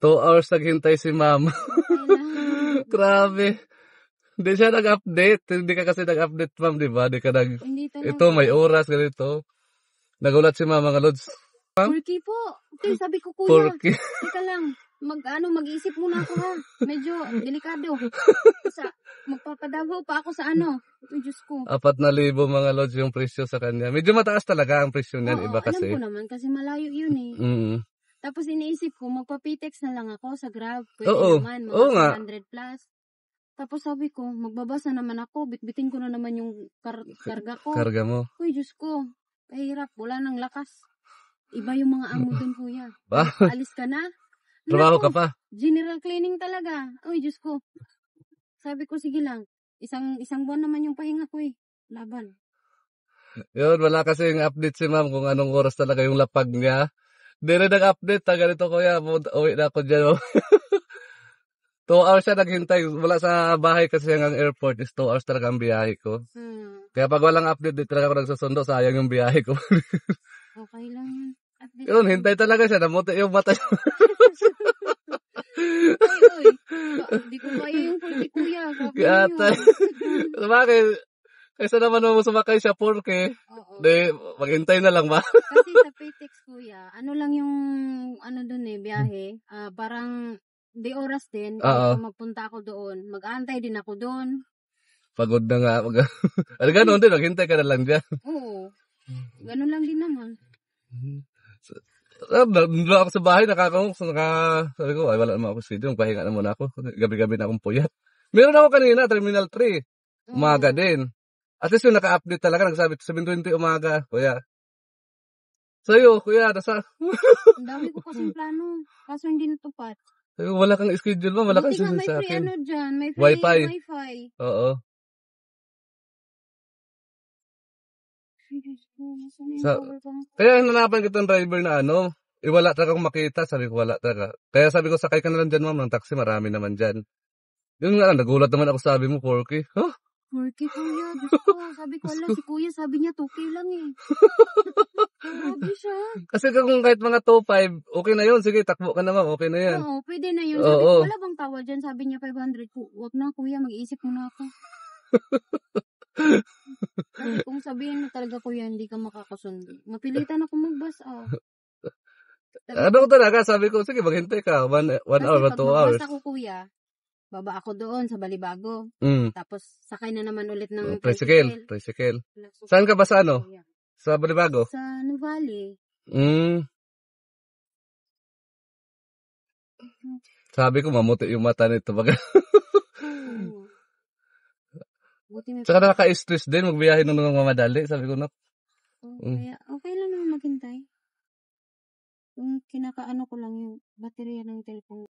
2 hours naghintay si ma'am. Kailangan. Grabe. Hindi siya nag-update. Hindi ka kasi nag-update, ma'am, di ba? Hindi Ito, talaga. may oras, ganito. Nagulat si ma'am, mga lods. Porky po. Okay, sabi ko, kuya. Porky. Teka lang. Mag-isip muna ako ha. Medyo delikado. Magpapadagaw pa ako sa ano. Uy, Diyos ko. 4,000 mga lods yung presyo sa kanya. Medyo mataas talaga ang presyo niyan, Oo, iba kasi. alam ko naman kasi malayo yun eh. Tapos iniisip ko, magpa-PTEX na lang ako sa Grab. Pwede naman, mga 100 plus. Tapos sabi ko, magbabasa naman ako. Bitbitin ko na naman yung karga ko. Karga mo. Uy, Diyos ko. Kahirap. Wala nang lakas. Iba yung mga amo dun, kuya. Ba? Paalis ka na. Trabaho ka pa. General cleaning talaga. Uy, Diyos ko. Sabi ko, sige lang. Isang buwan naman yung pahinga ko eh. Laban. Yun, wala kasi yung update si ma'am kung anong oras talaga yung lapag niya. Hindi rin nag-update. Ganito kuya, uwi na ako dyan. 2 hours siya naghintay. Wala sa bahay kasi hanggang airport is 2 hours talaga ang biyahe ko. Kaya pag walang update, di talaga ako nagsusundo. Sayang yung biyahe ko. Okay lang yun. Yun, hintay talaga siya. Namuti yung mata niya. Uy. Hindi ko kaya yung 40 kuya. Sabi niyo. Bakit? Kaysa naman mo sumakay siya 4K. Di, maghintay na lang ba? Kasi sa PTEX kuya, ano lang yung dun eh, biyahe. Parang di oras din. Magpunta ako doon. Mag-aantay din ako doon. Pagod na nga. Ganun din, maghintay ka na lang dyan. Oo. Ganun lang din naman. Doon ako sa bahay, sabi ko, ay wala naman ako studio, pahinga na muna ako. Gabi-gabi na akong puyat. Meron ako kanina, Terminal 3. Umaga din. At least yung naka-update talaga, nagsabi 7:20 umaga, kuya. Sa'yo, kuya, nasa... Ang dami ko kasing plano, kaso hindi natupad. Sabi ko, wala kang schedule mo, wala kang schedule sa akin. May free dyan, may free wifi. Oo. Kaya hinanapan kitang driver na wala talaga akong makita. Sabi ko, wala talaga. Kaya sabi ko, sakay ka na lang dyan, ma'am, ng taxi, marami naman dyan. Yun nga, nagulat naman ako, sabi mo, 4K. Huh? 4K kuya, Diyos ko. Sabi ko, ala, si kuya, sabi niya 2K lang eh. Grabe siya. Kasi kung kahit mga 2.5, okay na yun. Sige, takbo ka na, ma'am, okay na yan. Oo, pwede na yun. Sabi ko, wala bang tawa dyan? Sabi niya 500. Huwag na kuya, mag-iisip muna ako. Sabi kung sabihin mo talaga kuya, hindi ka makakasundo. Mapilitan ako magbus. Ano ko talaga, sabi ko, sige, maghintay ka. 1 hour, 2 hours. Kasi pag magbus ako kuya, baba ako doon sa Balibago. Tapos sakay na naman ulit ng tricycle. Saan ka ba sa Sa Balibago? Sa Nuvali. Sabi ko, mamuti yung mata nito. Saka nakaka-stress din, magbiyahe nung mamadali. Sabi ko, kaya okay lang naman maghintay. Kung kinakaano ko lang yung baterya ng telepono.